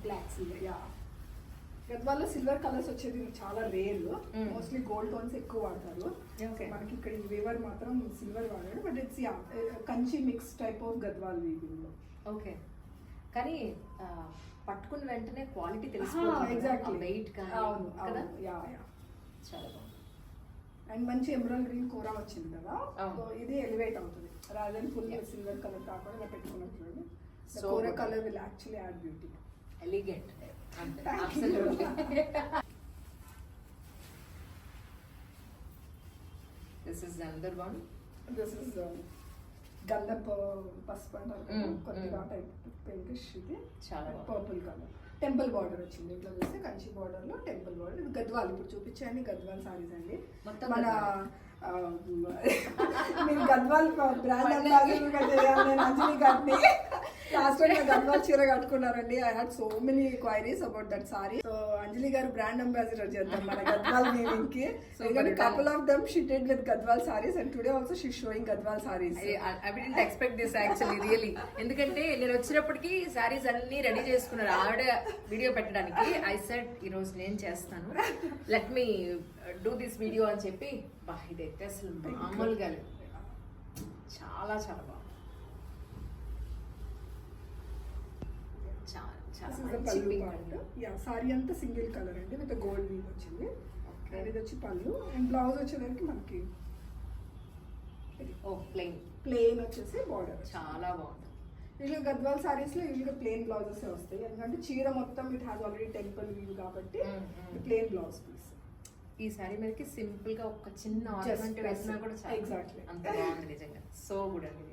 Black silver. Yeah, గద్వాల్లో silver colours వచ్చేది చాలా రేర్. మోస్ట్లీ గోల్డ్ టోన్స్ ఎక్కువ వాడతారు. మనకి ఇక్కడ ఈ వేవర్ మాత్రం సిల్వర్ వాడాడు. But it's yeah Kanchi mix type of Gadwal weaving. Okay, కానీ పట్టుకున్న వెంటనే క్వాలిటీ తెలుస్తుంది. ఎగ్జాక్ట్లీ, వెయిట్ కానీ కదా. యా యా, చాలా బాగుంది. అండ్ మంచి ఎమరాల్డ్ గ్రీన్ కూర వచ్చింది కదా, సో ఇది ఎలివేట్ అవుతుంది. రాదర్ ఫుల్ సిల్వర్ కలర్ కాకుండా ఇలా పెట్టుకున్నట్టు చూడండి. కూర colour will actually add beauty. Elegant. Absolutely. This is another one. This is గంధప్ పసుపు అంటారు, కొద్దిగా టైప్ పింకిష్. ఇది చాలా పర్పుల్ కలర్. టెంపుల్ బార్డర్ వచ్చింది. ఇట్లా చూస్తే కంచి బార్డర్ లో టెంపుల్ బార్డర్. ఇది గద్వాల్, ఇప్పుడు చూపించండి గద్వాల్ సారీస్ అండి. మన మీరు గద్వాల్ బ్రాండ్ అంబాసిడర్ అంజలి గారిని లాస్ట్ టైం గద్వాల్ చీర కట్టుకున్నారండి. I had so many queries about that sari. So Anjali గారు బ్రాండ్ అంబాసిడర్ చేద్దాం మన గద్వాల్ వీవింగ్ కి. Couple of them she did with Gadwal saris and today also she showing Gadwal saris. I didn't expect this actually, really. ఎందుకంటే నేను వచ్చినప్పటికి సారీస్ అన్ని రెడీ చేసుకున్నారు ఆవిడ వీడియో పెట్టడానికి. ఐ సెడ్ ఈ రోజు నేను చేస్తాను, let me do this video అని చెప్పి. బా, ఇదైతే అసలు మామూలుగా లేదు, చాలా చాలా బాగుంది. సారీ అంతా సింగిల్ కలర్ అండి విత్ గోల్డ్ వీవ్ వచ్చింది. ఇది వచ్చి పళ్ళు. అండ్ బ్లౌజ్ వచ్చేసరికి మనకి ప్లెయిన్ వచ్చేసి బార్డర్. చాలా బాగుంది. యూజువల్ గద్వాల్ సారీస్ లో యూజువల్గా ప్లెయిన్ బ్లౌజెస్ వస్తాయి, ఎందుకంటే చీర మొత్తం it has already temple weave కాబట్టి ప్లెయిన్ బ్లౌజ్ పీస్. ఈ సారీ మీదకి సింపుల్ గా ఒక చిన్న ఆర్నమెంట్ వేసినా కూడా ఎగ్జాక్ట్లీ అంత బాగుంది నిజంగా. సో గుడ్ అండి.